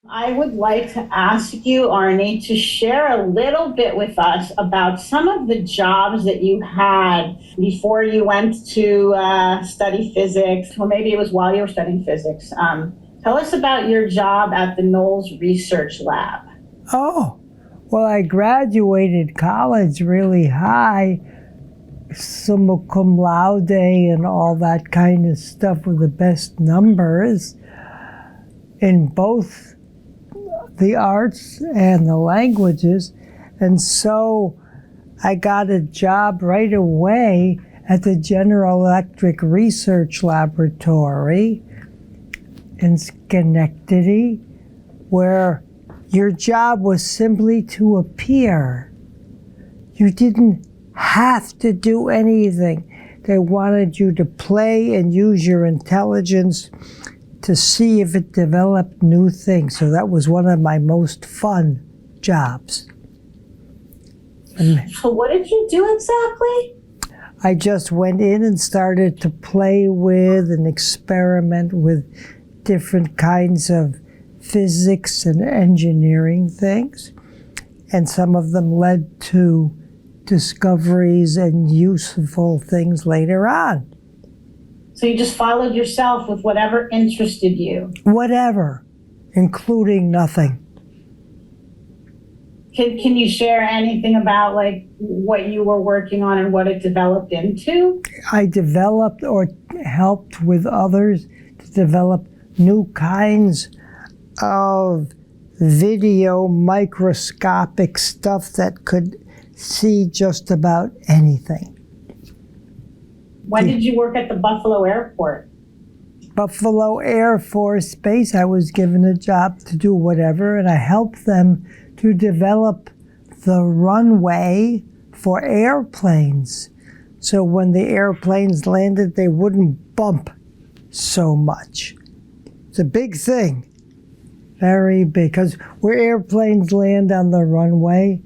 I would like to ask you, Arny, to share a little bit with us about some of the jobs that you had before you went to study physics, or maybe it was while you were studying physics. Tell us about your job at the Knowles Research Lab. Oh, well, I graduated college really high, summa cum laude and all that kind of stuff with the best numbers in both the arts and the languages. And so I got a job right away at the General Electric Research Laboratory in Schenectady, where your job was simply to appear. You didn't have to do anything. They wanted you to play and use your intelligence to see if it developed new things. So that was one of my most fun jobs. So what did you do exactly? I just went in and started to play with and experiment with different kinds of physics and engineering things. And some of them led to discoveries and useful things later on. So you just followed yourself with whatever interested you? Whatever, including nothing. Can you share anything about like what you were working on and what it developed into? I developed or helped with others to develop new kinds of video microscopic stuff that could see just about anything. When did you work at the Buffalo Airport? Buffalo Air Force Base. I was given a job to do whatever, and I helped them to develop the runway for airplanes. So when the airplanes landed, they wouldn't bump so much. It's a big thing, very big, because where airplanes land on the runway's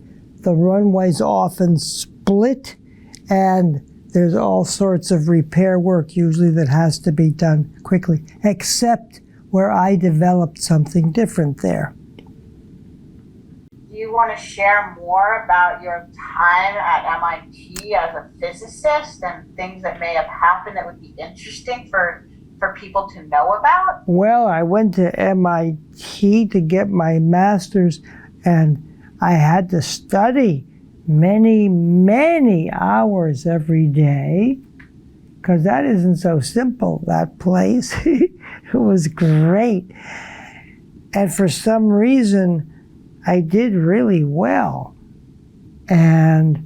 often split, and there's all sorts of repair work usually that has to be done quickly, except where I developed something different there. Do you want to share more about your time at M.I.T. as a physicist and things that may have happened that would be interesting for people to know about? Well, I went to M.I.T. to get my master's, and I had to study many hours every day, because that isn't so simple, that place. It was great. And for some reason, I did really well. And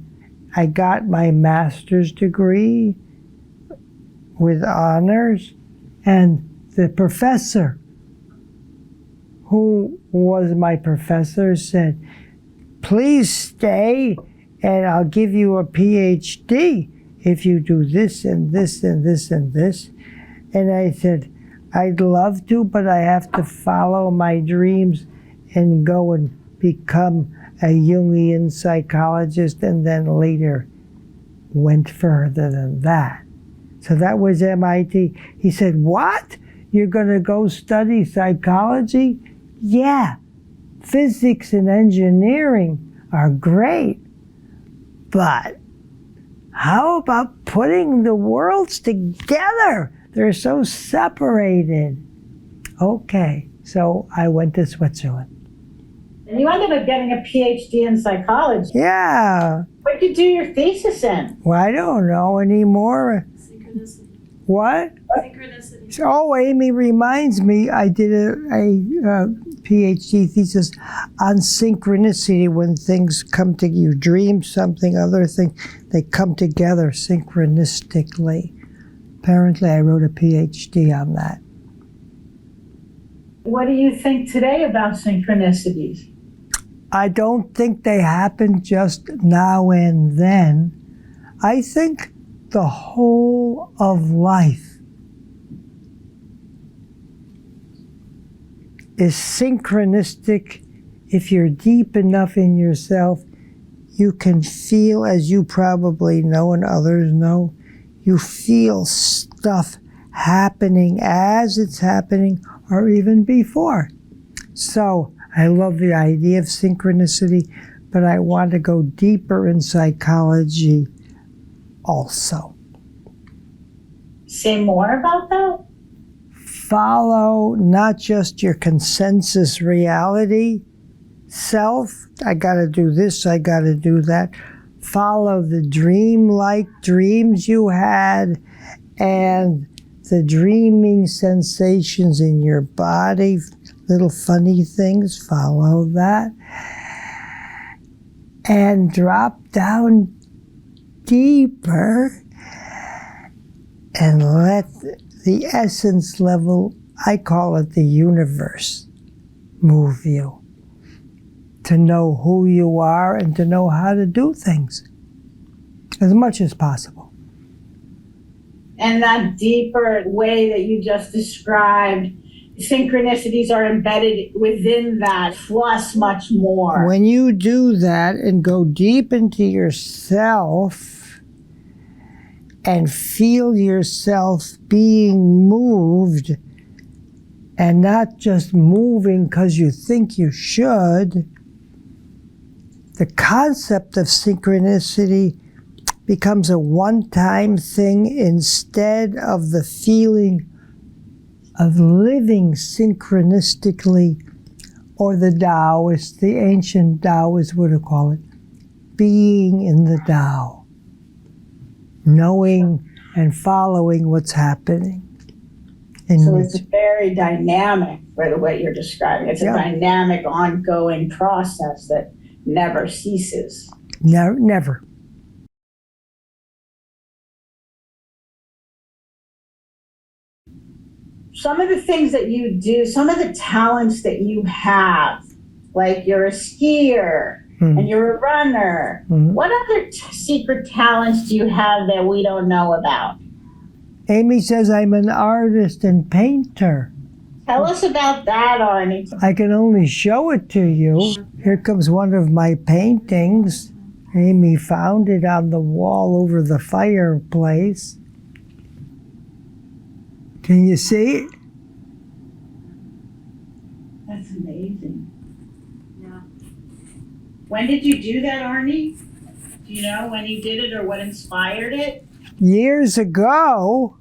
I got my master's degree with honors, and the professor, who was my professor, said, "Please stay, and I'll give you a Ph.D. if you do this and this and this and this." And I said, "I'd love to, but I have to follow my dreams and go and become a Jungian psychologist," and then later went further than that. So that was MIT. He said, "What? You're going to go study psychology?" Yeah, physics and engineering are great, but how about putting the worlds together? They're so separated. Okay, so I went to Switzerland. And you ended up getting a PhD in psychology. Yeah. What did you do your thesis in? Well, I don't know anymore. Synchronicity. What? Synchronicity. Oh, Amy reminds me, I did a PhD thesis on synchronicity, when things come together. You dream something, other thing, they come together synchronistically. Apparently, I wrote a PhD on that. What do you think today about synchronicities? I don't think they happen just now and then. I think the whole of life is synchronistic. If you're deep enough in yourself, you can feel, as you probably know and others know, you feel stuff happening as it's happening or even before. So I love the idea of synchronicity, but I want to go deeper in psychology also. Say more about that? Follow not just your consensus reality self, I got to do this, I got to do that. Follow the dream-like dreams you had and the dreaming sensations in your body, little funny things, follow that. And drop down deeper and let the essence level, I call it the universe, move you. To know who you are and to know how to do things as much as possible. And that deeper way that you just described, synchronicities are embedded within that, plus much more. When you do that and go deep into yourself and feel yourself being moved and not just moving because you think you should, the concept of synchronicity becomes a one-time thing instead of the feeling of living synchronistically, or the Taoists, the ancient Taoists would have called it, being in the Tao, knowing and following what's happening. So it's very dynamic, right, what you're describing. It's a dynamic, ongoing process that never ceases. Never. Some of the things that you do, some of the talents that you have, like you're a skier and you're a runner. What other secret talents do you have that we don't know about? Amy says I'm an artist and painter. Tell us about that, Arny. I can only show it to you. Here comes one of my paintings. Amy found it on the wall over the fireplace. Can you see it? That's amazing. Yeah. When did you do that, Arny? Do you know when you did it or what inspired it? Years ago,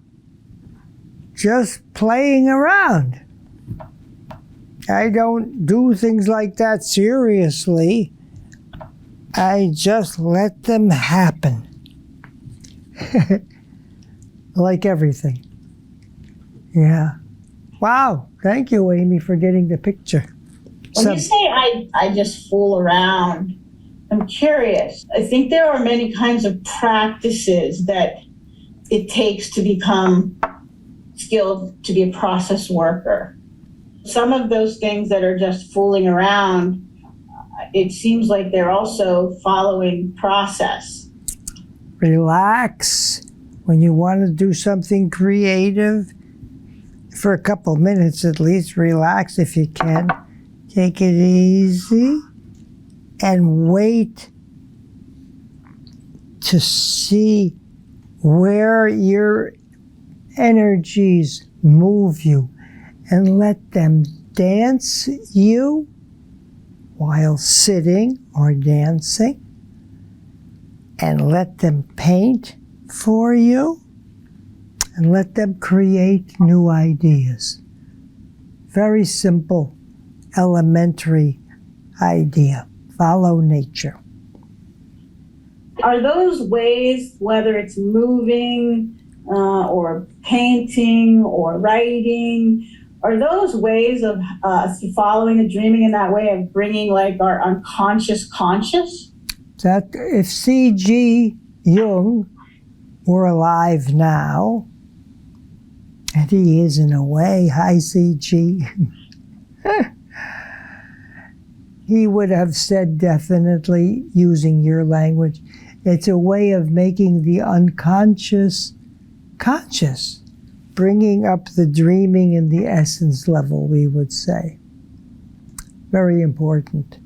just playing around. I don't do things like that seriously. I just let them happen. Like everything. Yeah. Wow. Thank you, Amy, for getting the picture. When you say I just fool around, I'm curious. I think there are many kinds of practices that it takes to become skilled to be a process worker. Some of those things that are just fooling around, it seems like they're also following process. Relax. When you want to do something creative, for a couple minutes at least, relax if you can. Take it easy and wait to see where your energies move you and let them dance you while sitting or dancing, and let them paint for you, and let them create new ideas. Very simple, elementary idea. Follow nature. Are those ways, whether it's moving or painting or writing, are those ways of following the dreaming in that way of bringing like our unconscious conscious? That if C.G. Jung were alive now, and he is in a way, hi C.G., he would have said definitely, using your language, it's a way of making the unconscious conscious, bringing up the dreaming in the essence level, we would say. Very important.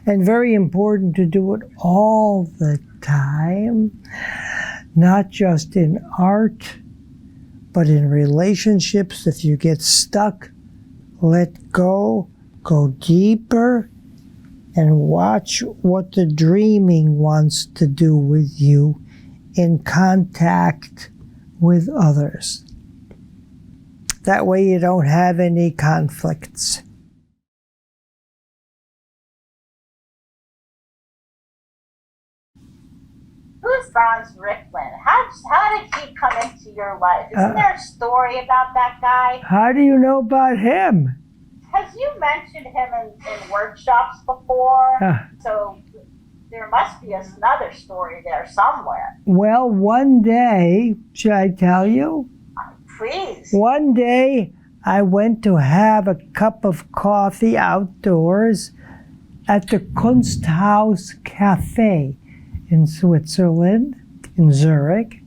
And very important to do it all the time, not just in art, but in relationships. If you get stuck, let go go deeper and watch what the dreaming wants to do with you in contact with others. That way you don't have any conflicts. Who is Franz Riklin? How did he come into your life? Isn't there a story about that guy? How do you know about him? Because you mentioned him in workshops before, so there must be another story there somewhere. Well, one day, should I tell you? Please. One day, I went to have a cup of coffee outdoors at the Kunsthaus Cafe in Switzerland, in Zurich,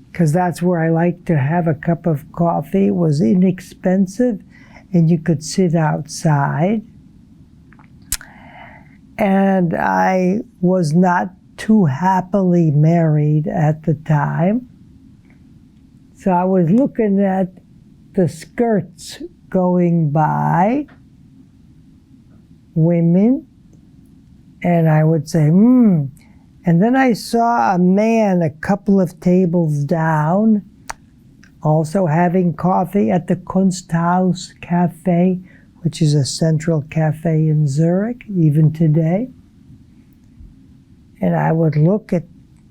because that's where I like to have a cup of coffee. It was inexpensive, and you could sit outside. And I was not too happily married at the time. So I was looking at the skirts going by, women, and I would say, And then I saw a man a couple of tables down, also having coffee at the Kunsthaus Cafe, which is a central cafe in Zurich, even today. And I would look at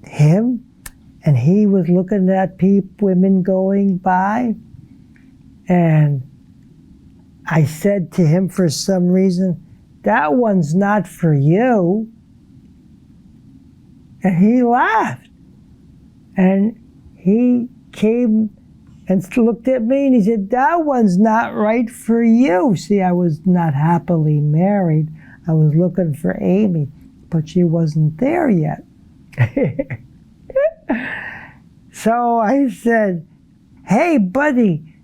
him, and he was looking at women going by. And I said to him for some reason, "That one's not for you." And he laughed. And he came and looked at me and he said, "That one's not right for you." See, I was not happily married. I was looking for Amy, but she wasn't there yet. So I said, "Hey, buddy,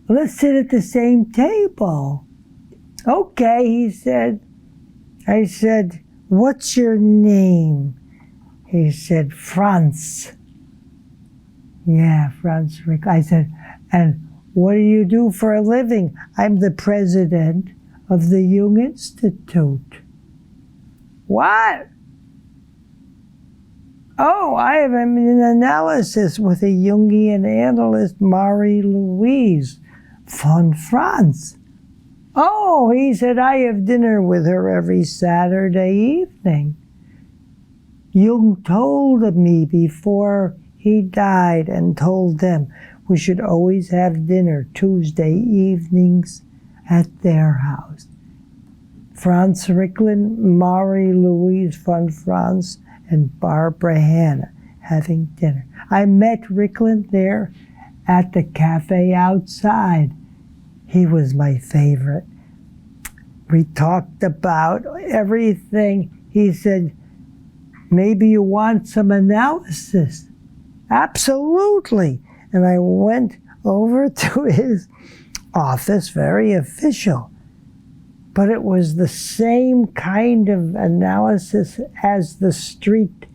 let's sit at the same table." "Okay," he said. I said, "What's your name?" He said, "Franz." "Yeah, Franz Riklin." I said, "And what do you do for a living?" "I'm the president of the Jung Institute." "What?" "Oh, I am an analysis with a Jungian analyst, Marie-Louise von Franz." "Oh," he said, "I have dinner with her every Saturday evening. Jung told me before he died and told them we should always have dinner Tuesday evenings at their house." Franz Riklin, Marie-Louise von Franz, and Barbara Hannah having dinner. I met Riklin there at the cafe outside. He was my favorite. We talked about everything. He said, "Maybe you want some analysis?" "Absolutely." And I went over to his office, very official. But it was the same kind of analysis as the street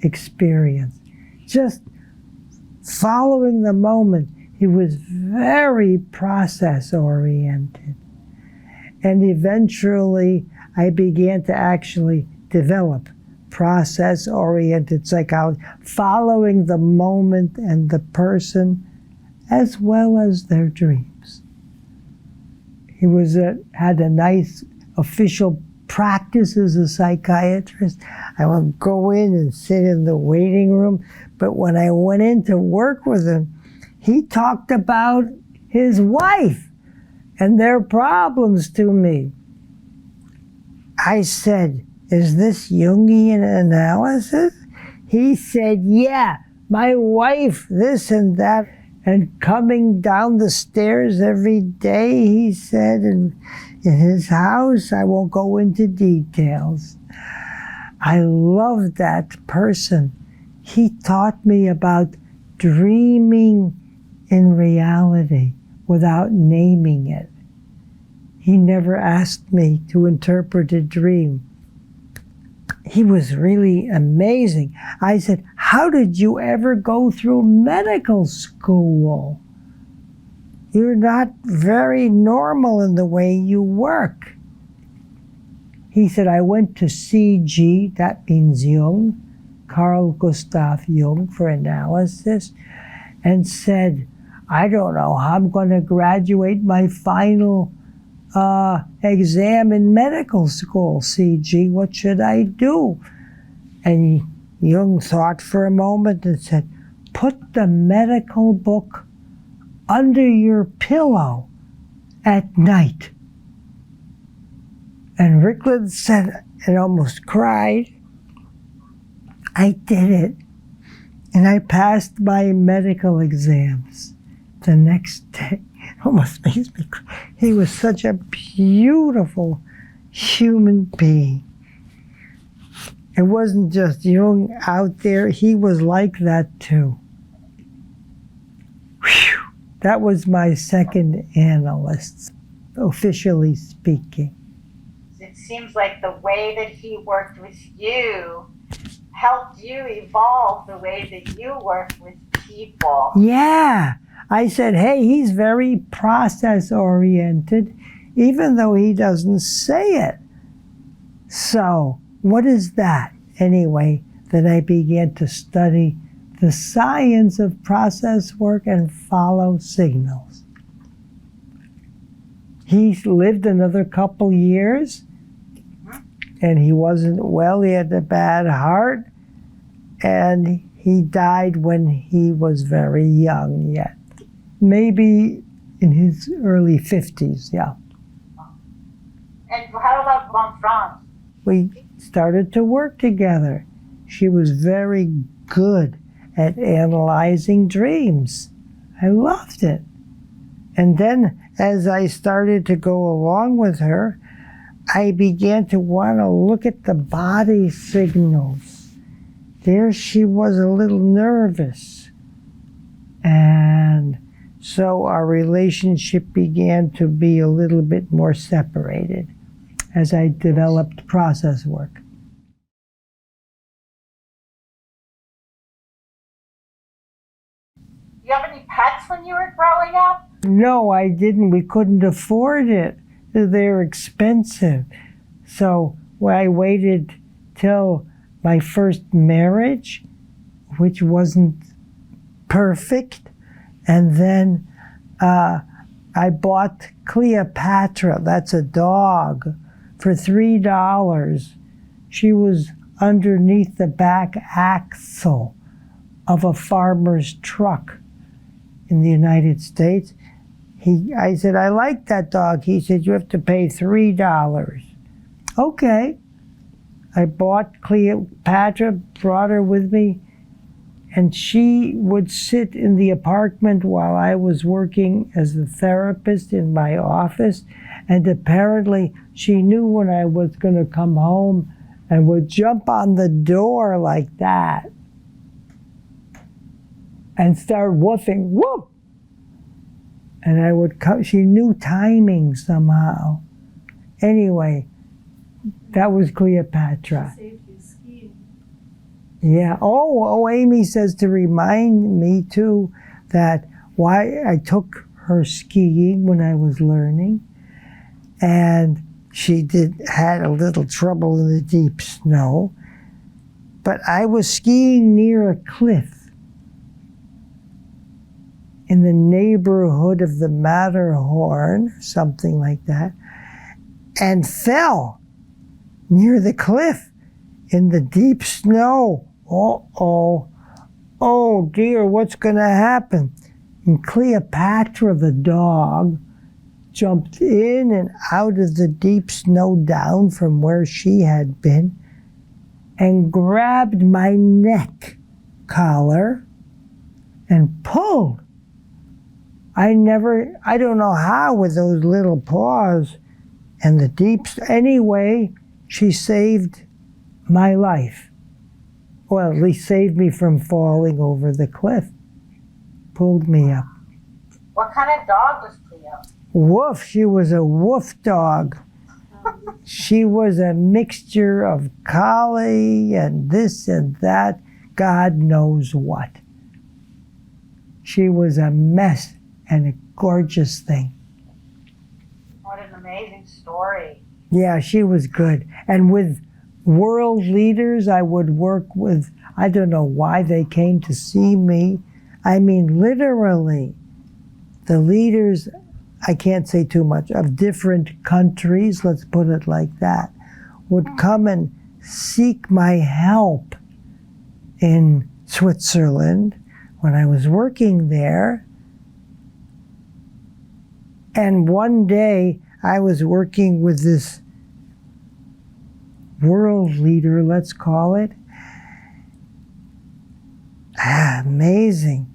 experience. Just following the moment. He was very process-oriented. And eventually, I began to actually develop process-oriented psychology, following the moment and the person, as well as their dreams. He had a nice official practice as a psychiatrist. I would go in and sit in the waiting room, but when I went in to work with him, he talked about his wife and their problems to me. I said, "Is this Jungian analysis?" He said, "Yeah, my wife, this and that, and coming down the stairs every day," he said, in his house. I won't go into details. I loved that person. He taught me about dreaming in reality without naming it. He never asked me to interpret a dream. He was really amazing. I said, "How did you ever go through medical school?" you're not very normal in the way you work. He said, I went to CG, that means Jung, Carl Gustav Jung, for analysis, and said, I don't know how I'm going to graduate my final exam in medical school, CG, what should I do? And Jung thought for a moment and said, put the medical book under your pillow at night. And Riklin said, and almost cried, I did it. And I passed my medical exams the next day. It almost makes me cry. He was such a beautiful human being. It wasn't just Jung out there, he was like that too. Whew. That was my second analyst, officially speaking. It seems like the way that he worked with you helped you evolve the way that you work with people. Yeah. I said, hey, he's very process-oriented, even though he doesn't say it. So, what is that? Anyway, then I began to study the science of process work and follow signals. He lived another couple years, and he wasn't well. He had a bad heart, and he died when he was very young yet. Maybe in his early 50s, yeah. And how about von Franz? We started to work together. She was very good at analyzing dreams. I loved it. And then as I started to go along with her, I began to want to look at the body signals. There she was a little nervous. And so our relationship began to be a little bit more separated as I developed process work. Do you have any pets when you were growing up? No, I didn't. We couldn't afford it. They're expensive. So I waited till my first marriage, which wasn't perfect, and then I bought Cleopatra, that's a dog, for $3. She was underneath the back axle of a farmer's truck in the United States. I said, I like that dog. He said, you have to pay $3. Okay. I bought Cleopatra, brought her with me, and she would sit in the apartment while I was working as a therapist in my office, and apparently she knew when I was going to come home and would jump on the door like that and start woofing, whoop! And I would come, she knew timing somehow. Anyway, that was Cleopatra. Saved you skiing. Yeah. Oh, Amy says to remind me too that why I took her skiing when I was learning, and she had a little trouble in the deep snow, but I was skiing near a cliff in the neighborhood of the Matterhorn, something like that, and fell near the cliff in the deep snow. Oh dear, what's going to happen? And Cleopatra, the dog, jumped in and out of the deep snow down from where she had been and grabbed my neck collar and pulled. I don't know how with those little paws and the deep, anyway, she saved my life. Well, at least saved me from falling over the cliff. Pulled me up. What kind of dog was Cleo? Woof, she was a woof dog. She was a mixture of collie and this and that, God knows what. She was a mess. and a gorgeous thing. What an amazing story. Yeah, she was good. And with world leaders, I would work with, I don't know why they came to see me. I mean, literally, the leaders, I can't say too much, of different countries, let's put it like that, would come and seek my help in Switzerland when I was working there. And one day I was working with this world leader, let's call it. Amazing.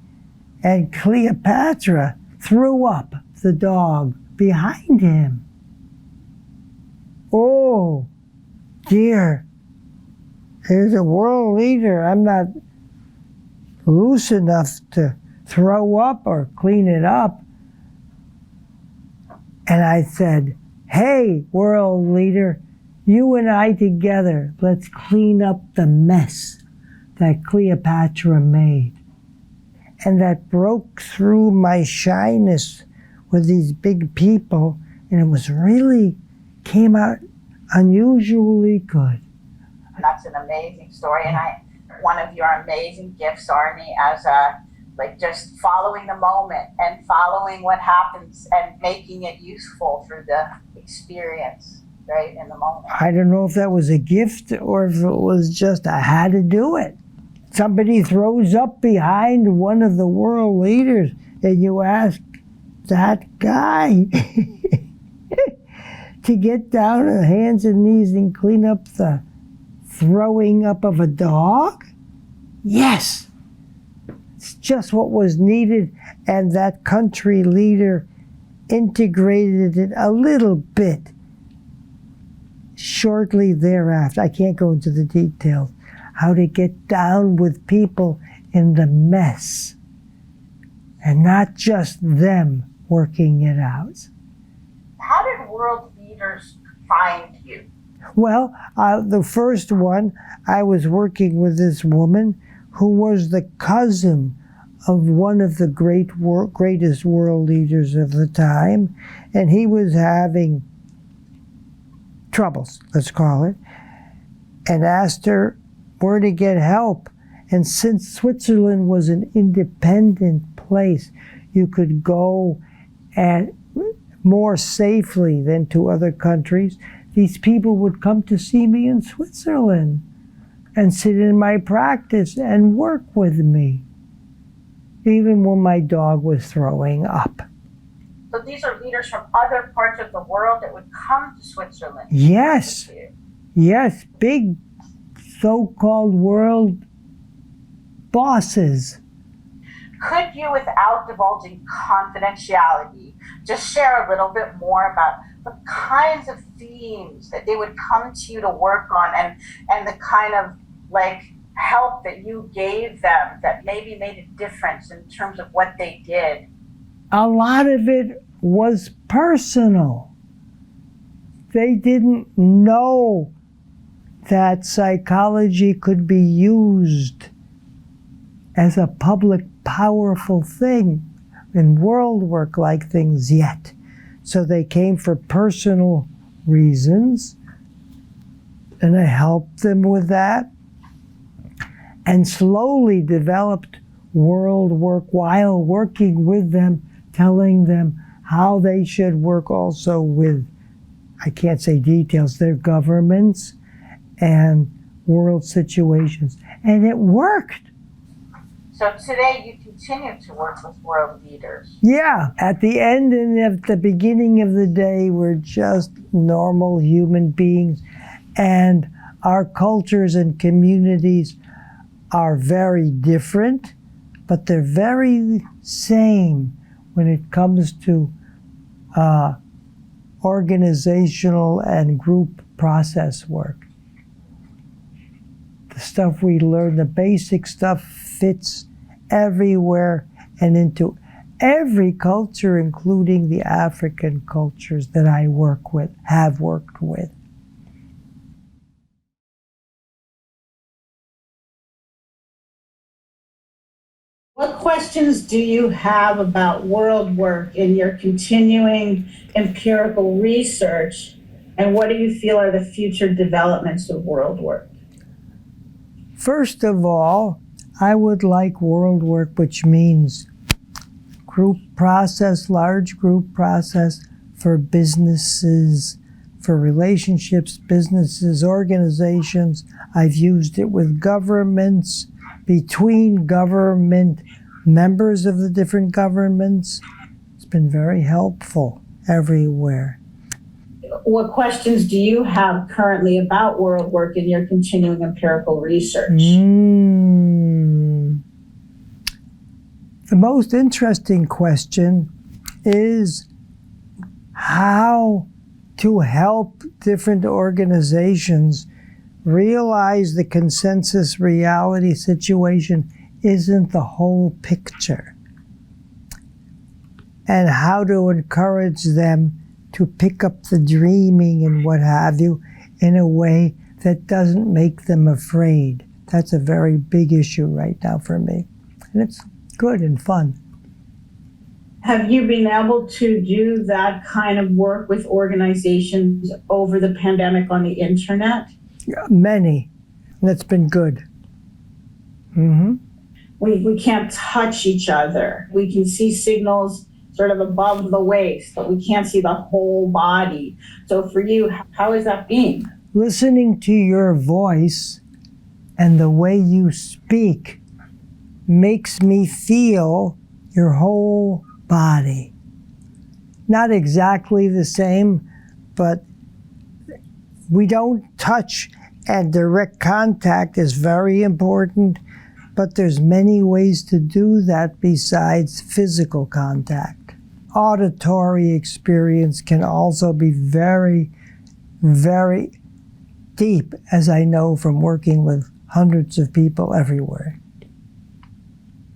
And Cleopatra threw up the dog behind him. Oh, dear. There's a world leader. I'm not loose enough to throw up or clean it up. And I said, hey, world leader, you and I together, let's clean up the mess that Cleopatra made. And that broke through my shyness with these big people, and it was really, came out unusually good. That's an amazing story, and one of your amazing gifts, Arny, as just following the moment and following what happens and making it useful through the experience, right, in the moment. I don't know if that was a gift or if it was just I had to do it. Somebody throws up behind one of the world leaders, and you ask that guy to get down on hands and knees and clean up the throwing up of a dog? Yes. It's just what was needed, and that country leader integrated it a little bit shortly thereafter. I can't go into the details. How to get down with people in the mess and not just them working it out. How did world leaders find you? Well, the first one, I was working with this woman who was the cousin of one of the greatest world leaders of the time, and he was having troubles, let's call it, and asked her where to get help. And since Switzerland was an independent place, you could go and more safely than to other countries, these people would come to see me in Switzerland and sit in my practice and work with me, even when my dog was throwing up. So these are leaders from other parts of the world that would come to Switzerland. Yes, yes, big so-called world bosses. Could you, without divulging confidentiality, just share a little bit more about the kinds of themes that they would come to you to work on, and the kind of help that you gave them that maybe made a difference in terms of what they did? A lot of it was personal. They didn't know that psychology could be used as a public powerful thing in Worldwork like things yet. So they came for personal reasons, and I helped them with that, and slowly developed Worldwork while working with them, telling them how they should work also with, I can't say details, their governments and world situations. And it worked. So today you continue to work with world leaders. Yeah, at the end and at the beginning of the day, we're just normal human beings, and our cultures and communities are very different, but they're very same when it comes to organizational and group process work. The stuff we learn, the basic stuff, fits everywhere and into every culture, including the African cultures that I work with, have worked with. What questions do you have about world work in your continuing empirical research, and what do you feel are the future developments of world work? First of all, I would like world work, which means group process, large group process for businesses, for relationships, businesses, organizations. I've used it with governments, between government members of the different governments. It's been very helpful everywhere. What questions do you have currently about world work in your continuing empirical research? The most interesting question is how to help different organizations realize the consensus reality situation isn't the whole picture, and how to encourage them to pick up the dreaming and what have you in a way that doesn't make them afraid. That's a very big issue right now for me, and it's good and fun. Have you been able to do that kind of work with organizations over the pandemic on the internet? Many. That's been good. We can't touch each other. We can see signals sort of above the waist, but we can't see the whole body. So for you, how has that been? Listening to your voice and the way you speak makes me feel your whole body. Not exactly the same, but we don't touch, and direct contact is very important, but there's many ways to do that besides physical contact. Auditory experience can also be very, very deep, as I know from working with hundreds of people everywhere.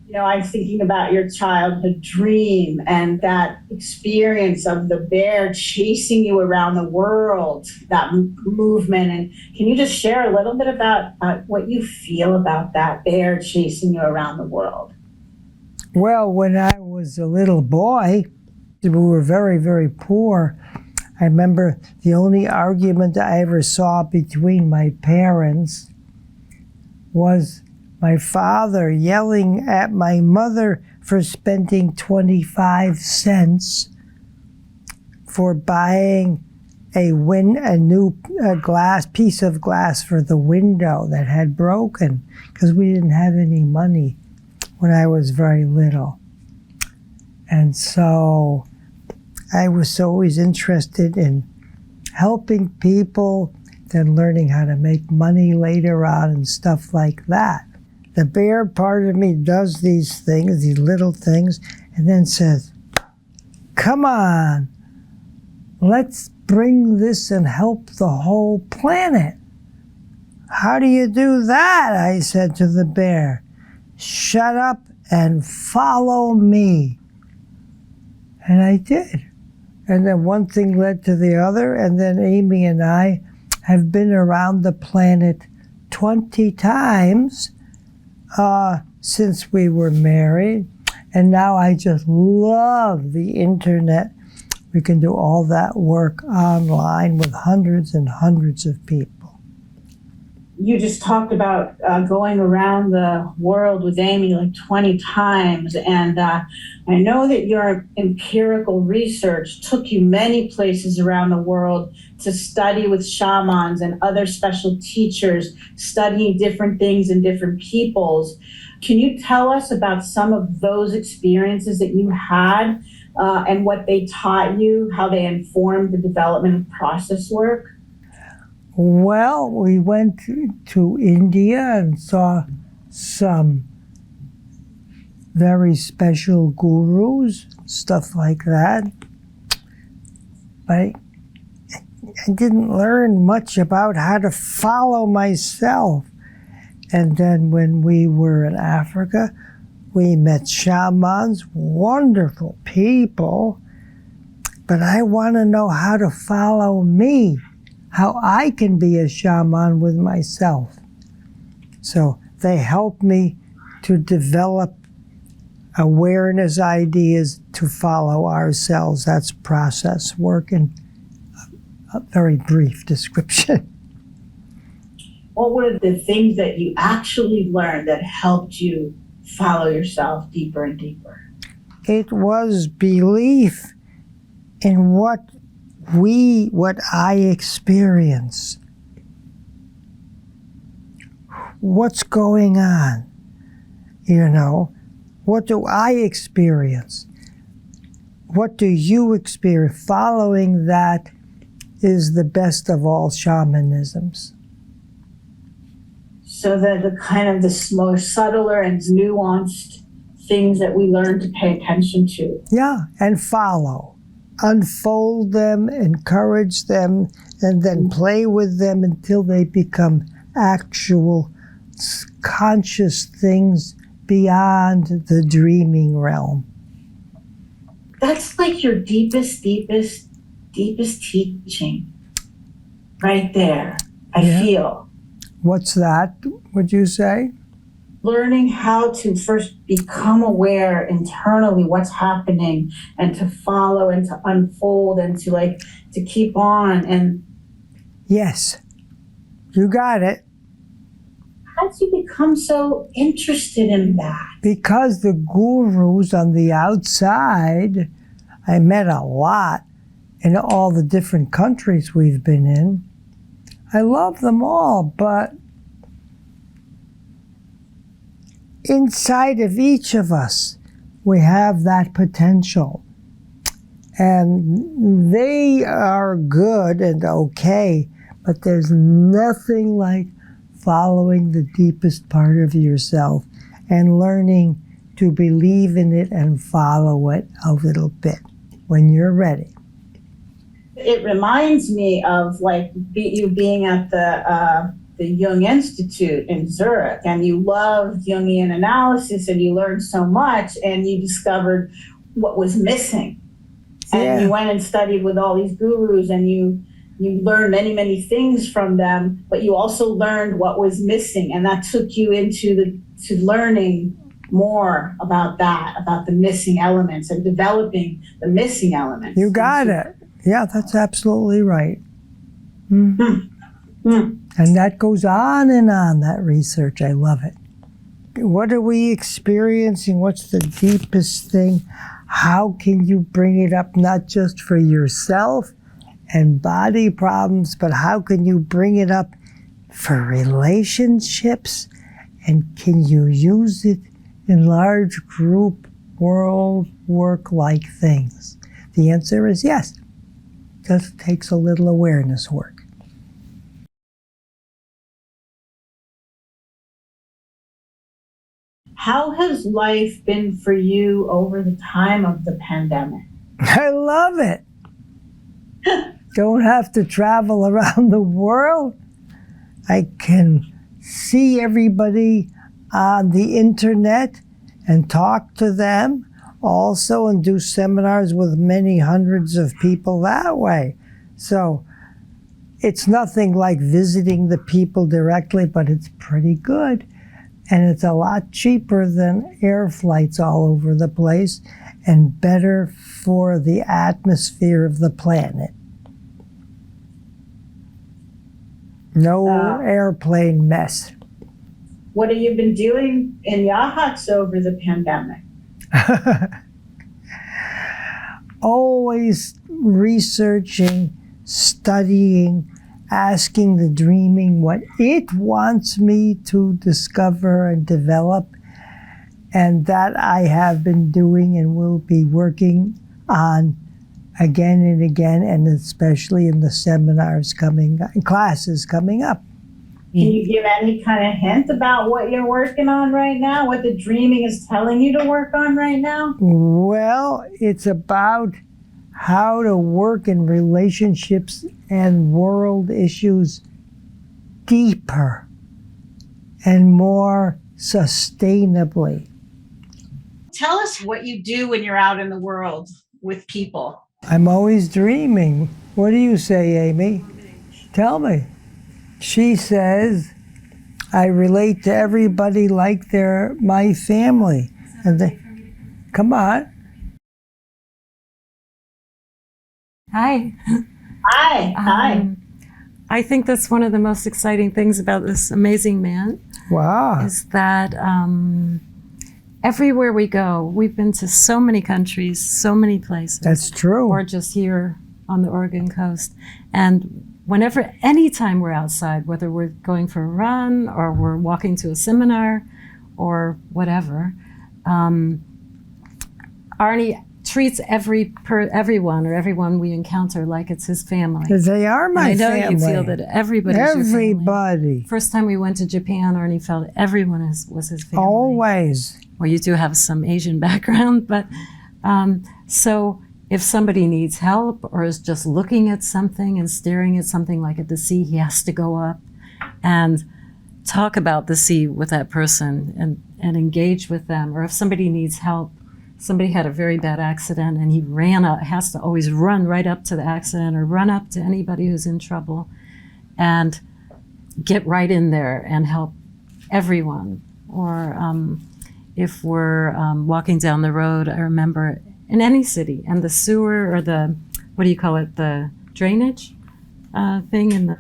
You know, I'm thinking about your childhood dream and that experience of the bear chasing you around the world, that movement. And can you just share a little bit about what you feel about that bear chasing you around the world? Well, when I was a little boy, we were very, very poor. I remember the only argument I ever saw between my parents was my father yelling at my mother for spending 25 cents for buying a new piece of glass for the window that had broken, because we didn't have any money when I was very little. And so I was always interested in helping people, then learning how to make money later on and stuff like that. The bear part of me does these things, these little things, and then says, come on, let's bring this and help the whole planet. How do you do that? I said to the bear. Shut up and follow me. And I did. And then one thing led to the other, and then Amy and I have been around the planet 20 times since we were married, and now I just love the internet. We can do all that work online with hundreds and hundreds of people. You just talked about going around the world with Amy like 20 times, and I know that your empirical research took you many places around the world to study with shamans and other special teachers, studying different things and different peoples. Can you tell us about some of those experiences that you had and what they taught you, how they informed the development of process work? Well, we went to India and saw some very special gurus, stuff like that. But I didn't learn much about how to follow myself. And then when we were in Africa, we met shamans, wonderful people, but I want to know how to follow me, how I can be a shaman with myself. So they helped me to develop awareness ideas to follow ourselves. That's process work in a very brief description. What were the things that you actually learned that helped you follow yourself deeper and deeper? It was belief in what I experience. What's going on? What do I experience? What do you experience? Following that is the best of all shamanisms. So that the kind of the more subtler and nuanced things that we learn to pay attention to. Yeah, and follow. Unfold them, encourage them, and then play with them until they become actual conscious things beyond the dreaming realm. That's like your deepest teaching. Right there, I feel. What's that, would you say? Learning how to first become aware internally what's happening and to follow and to unfold and to keep on. And yes, you got it. how did you become so interested in that? Because the gurus on the outside, I met a lot in all the different countries we've been in. I love them all, but inside of each of us, we have that potential. And they are good and okay, but there's nothing like following the deepest part of yourself and learning to believe in it and follow it a little bit when you're ready. It reminds me of you being at the Jung Institute in Zurich, and you loved Jungian analysis, and you learned so much, and you discovered what was missing. And you went and studied with all these gurus, and you learned many, many things from them, but you also learned what was missing, and that took you into to learning more about that, about the missing elements and developing the missing elements. You got it. Yeah, that's absolutely right. And that goes on, that research. I love it. What are we experiencing? What's the deepest thing? How can you bring it up not just for yourself and body problems, but how can you bring it up for relationships? And can you use it in large group world work-like things? The answer is yes. Just takes a little awareness work. How has life been for you over the time of the pandemic? I love it. Don't have to travel around the world. I can see everybody on the internet and talk to them also and do seminars with many hundreds of people that way. So it's nothing like visiting the people directly, but it's pretty good. And it's a lot cheaper than air flights all over the place and better for the atmosphere of the planet. No airplane mess. What have you been doing in Yahats over the pandemic? Always researching, studying, asking the dreaming what it wants me to discover and develop. And that I have been doing and will be working on again and again, and especially in the seminars classes coming up. Can you give any kind of hint about what you're working on right now? What the dreaming is telling you to work on right now? Well, it's about how to work in relationships and world issues deeper and more sustainably. Tell us what you do when you're out in the world with people. I'm always dreaming. What do you say, Amy? Tell me. She says, I relate to everybody like they're my family. And Come on. Hi. Hi. Hi. I think that's one of the most exciting things about this amazing man. Wow. Is that everywhere we go, we've been to so many countries, so many places. That's true. Or just here on the Oregon coast. And anytime we're outside, whether we're going for a run or we're walking to a seminar or whatever, Arny treats everyone we encounter like it's his family. Because they are my and I know family. You feel that everybody's your family. Everybody. First time we went to Japan, Arny felt everyone was his family. Always. Well, you do have some Asian background, but so if somebody needs help or is just looking at something and staring at something like at the sea, he has to go up and talk about the sea with that person and engage with them. Or if somebody needs help, somebody had a very bad accident and he has to always run right up to the accident or run up to anybody who's in trouble and get right in there and help everyone. Or if we're walking down the road, I remember in any city, and the sewer or the drainage thing in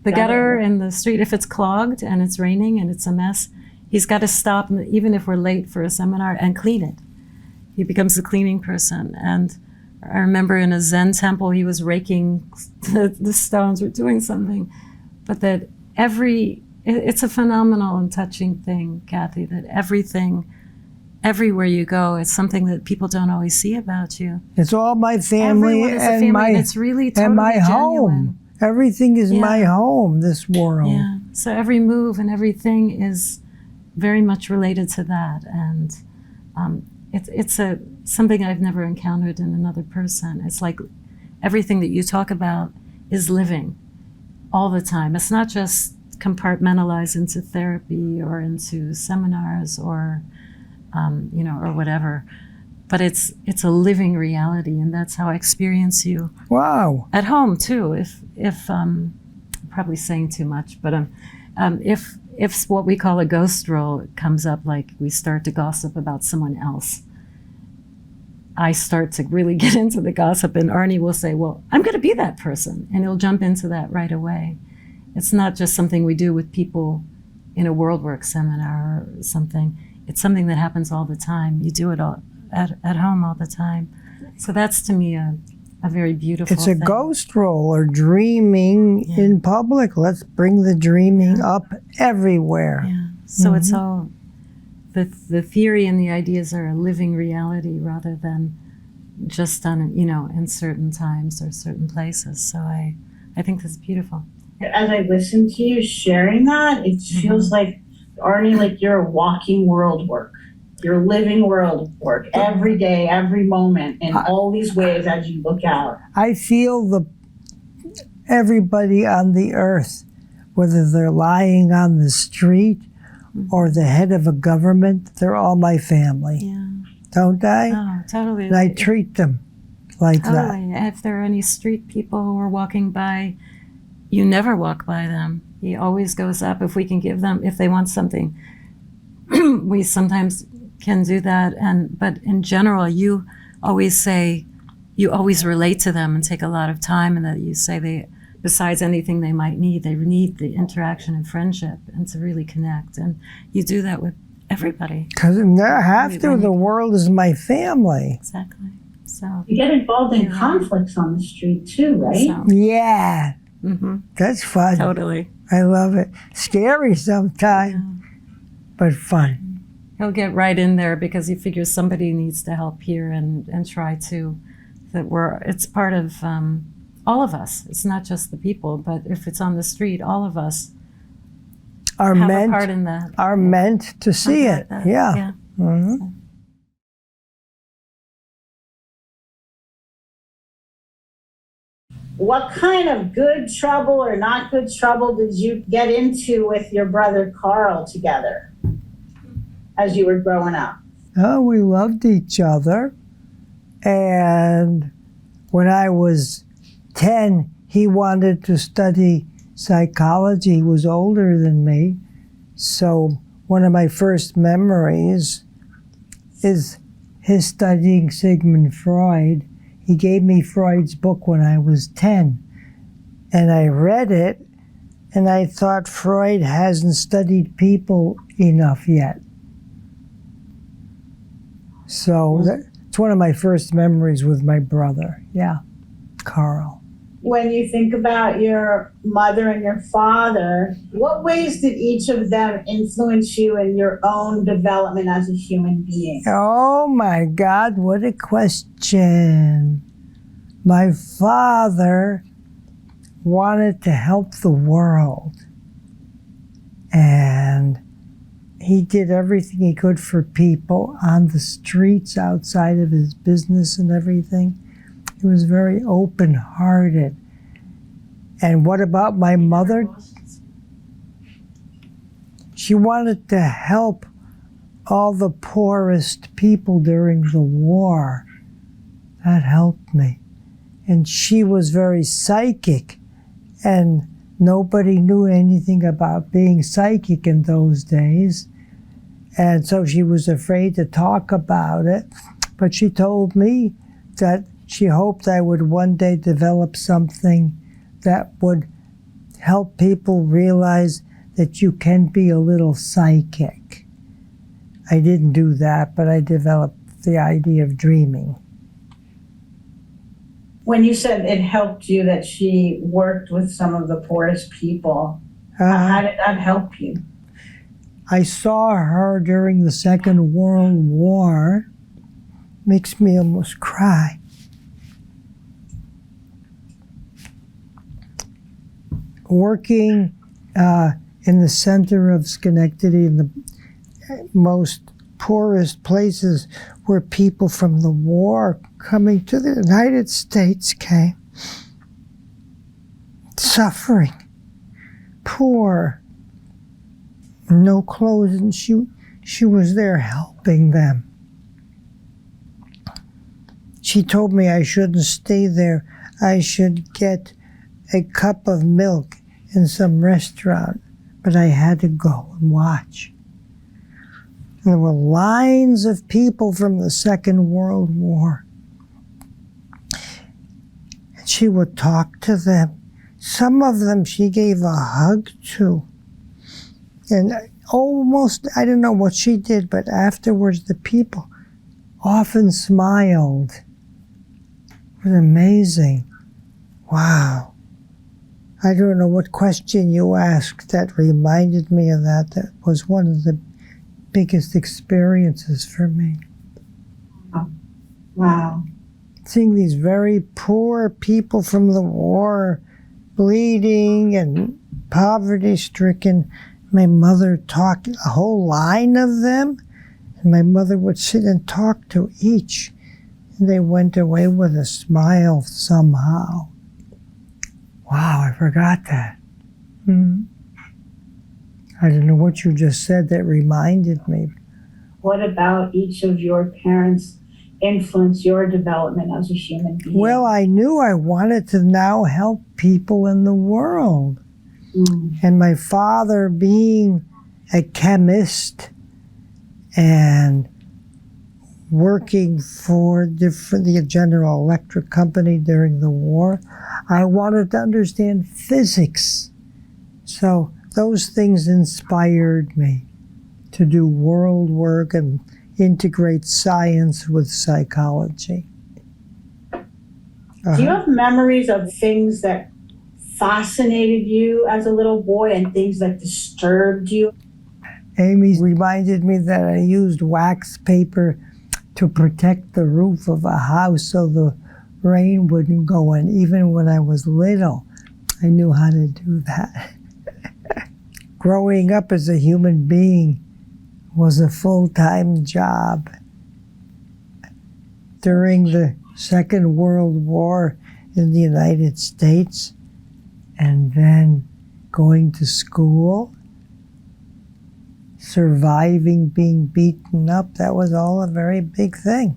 the gutter in the street, if it's clogged and it's raining and it's a mess, he's got to stop, even if we're late for a seminar, and clean it. He becomes the cleaning person. And I remember in a Zen temple, he was raking the stones or doing something. But that it's a phenomenal and touching thing, Cathy, that everywhere you go, it's something that people don't always see about you. It's all my family and it's really totally and my genuine. Home. Everything is my home, this world. Yeah. So every move and everything is very much related to that. And it's something I've never encountered in another person. It's like everything that you talk about is living all the time. It's not just compartmentalized into therapy or into seminars or or whatever, but it's a living reality, and that's how I experience you. Wow. At home too. If I'm probably saying too much, but if what we call a ghost role comes up, like we start to gossip about someone else, I start to really get into the gossip, and Arny will say, well, I'm going to be that person, and he'll jump into that right away. It's not just something we do with people in a Worldwork seminar or something. It's something that happens all the time. You do it all at home all the time. So that's, to me, a very beautiful It's a thing. ghost role, or dreaming in public. Let's bring the dreaming up everywhere. Yeah. So it's all, the theory and the ideas are a living reality rather than just on, in certain times or certain places. So I think that's beautiful. As I listen to you sharing that, it feels like, Arny, like you're a walking world work. You're living world work every day, every moment, in all these ways as you look out. I feel everybody on the earth, whether they're lying on the street or the head of a government, they're all my family. Yeah. Don't I? Oh, totally. And I treat them like that. Totally. If there are any street people who are walking by, you never walk by them. He always goes up if we can give them, if they want something. We sometimes can do that. But in general, you always relate to them and take a lot of time, and that you say besides anything they might need, they need the interaction and friendship and to really connect. And you do that with everybody. Because I have to. The world is my family. Exactly. So You get involved in conflicts on the street too, right? So, Yeah. That's fun. totally. I love it. Scary sometimes, but fun. He'll get right in there because he figures somebody needs to help here and try to, it's part of all of us. It's not just the people, but if it's on the street, all of us Are have meant a part in that. are meant to see Something it. like that. Yeah. Yeah. So. What kind of good trouble or not good trouble did you get into with your brother Carl together as you were growing up? Oh, we loved each other. And when I was 10, he wanted to study psychology. He was older than me. So one of my first memories is his studying Sigmund Freud. He gave me Freud's book when I was 10. And I read it, and I thought Freud hasn't studied people enough yet. So it's one of my first memories with my brother. Yeah, Carl. When you think about your mother and your father, what ways did each of them influence you in your own development as a human being? Oh my God, what a question. My father wanted to help the world, and he did everything he could for people on the streets outside of his business and everything. He was very open-hearted. And what about my mother? She wanted to help all the poorest people during the war. That helped me. And she was very psychic, and nobody knew anything about being psychic in those days. And so she was afraid to talk about it. But she told me that she hoped I would one day develop something that would help people realize that you can be a little psychic. I didn't do that, but I developed the idea of dreaming. When you said it helped you that she worked with some of the poorest people, how did that help you? I saw her during the Second World War. Makes me almost cry. Working in the center of Schenectady, in the most poorest places where people from the war coming to the United States came. Suffering, poor, no clothes, and she was there helping them. She told me I shouldn't stay there. I should get a cup of milk in some restaurant, but I had to go and watch. There were lines of people from the Second World War. And she would talk to them. Some of them she gave a hug to. And almost, I don't know what she did, but afterwards the people often smiled. It was amazing. Wow. I don't know what question you asked that reminded me of that. That was one of the biggest experiences for me. Wow. Seeing these very poor people from the war bleeding and poverty-stricken. My mother talked, a whole line of them, and my mother would sit and talk to each. And they went away with a smile somehow. Wow, I forgot that. I don't know what you just said that reminded me. What about each of your parents influenced your development as a human being? Well, I knew I wanted to now help people in the world. And my father, being a chemist and working for the General Electric Company during the war, I wanted to understand physics. So those things inspired me to do world work and integrate science with psychology. Do you have memories of things that fascinated you as a little boy and things that disturbed you? Amy reminded me that I used wax paper to protect the roof of a house so the rain wouldn't go in. Even when I was little, I knew how to do that. Growing up as a human being was a full-time job. During the Second World War in the United States, and then going to school, surviving being beaten up, that was all a very big thing.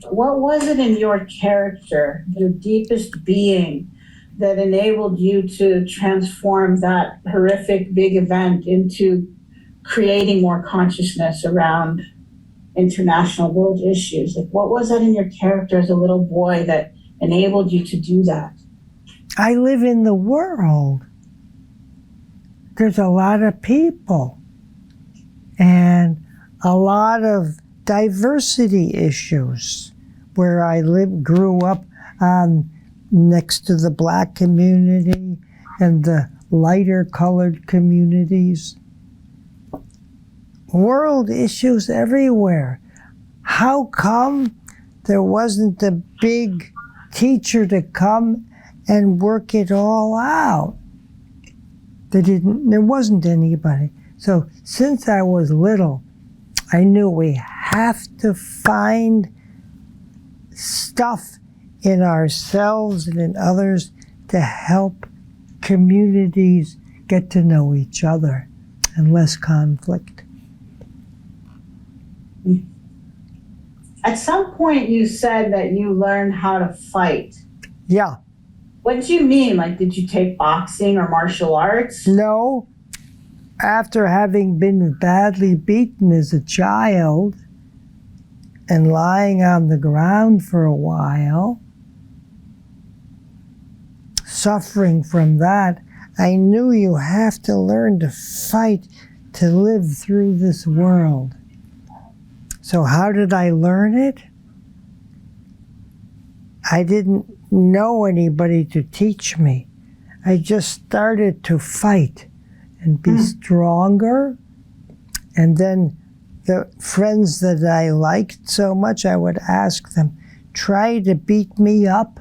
What was it in your character, your deepest being, that enabled you to transform that horrific big event into creating more consciousness around international world issues? Like, what was that in your character as a little boy that enabled you to do that? I live in the world. There's a lot of people and a lot of diversity issues where I grew up next to the black community and the lighter colored communities. World issues everywhere. How come there wasn't a big teacher to come and work it all out? There wasn't anybody. So since I was little, I knew we have to find stuff in ourselves and in others to help communities get to know each other and less conflict. At some point you said that you learned how to fight. Yeah. What did you mean? Like, did you take boxing or martial arts? No. After having been badly beaten as a child and lying on the ground for a while, suffering from that, I knew you have to learn to fight to live through this world. So how did I learn it? I didn't know anybody to teach me. I just started to fight and be stronger. And then the friends that I liked so much, I would ask them, try to beat me up.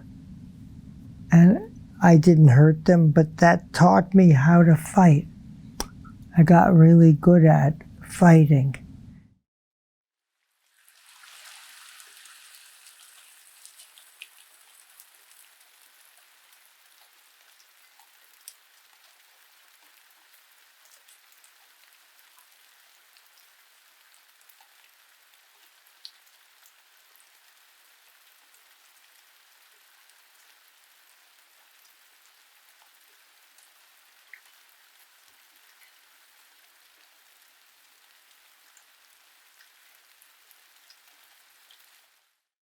And I didn't hurt them, but that taught me how to fight. I got really good at fighting.